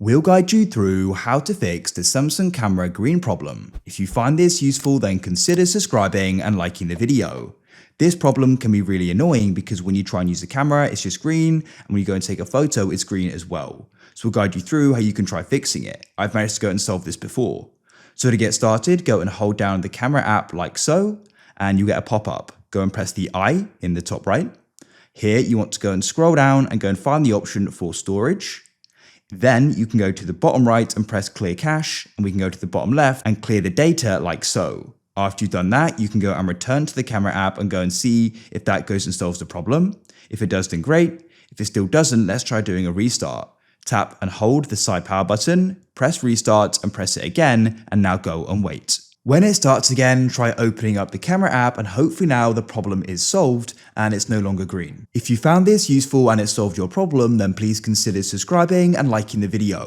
We'll guide you through how to fix the Samsung camera green problem. If you find this useful, then consider subscribing and liking the video. This problem can be really annoying because when you try and use the camera, it's just green, and when you go and take a photo, it's green as well. So we'll guide you through how you can try fixing it. I've managed to go and solve this before. So to get started, go and hold down the camera app like so, and you get a pop-up. Go and press the I in the top right. Here you want to go and scroll down and go and find the option for storage. Then you can go to the bottom right and press clear cache, and we can go to the bottom left and clear the data like so. After you've done that, you can go and return to the camera app and go and see if that goes and solves the problem. If it does, then great. If it still doesn't, let's try doing a restart. Tap and hold the side power button, press restart and press it again, and now go and wait. When it starts again, try opening up the camera app and hopefully now the problem is solved and it's no longer green. If you found this useful and it solved your problem, then please consider subscribing and liking the video.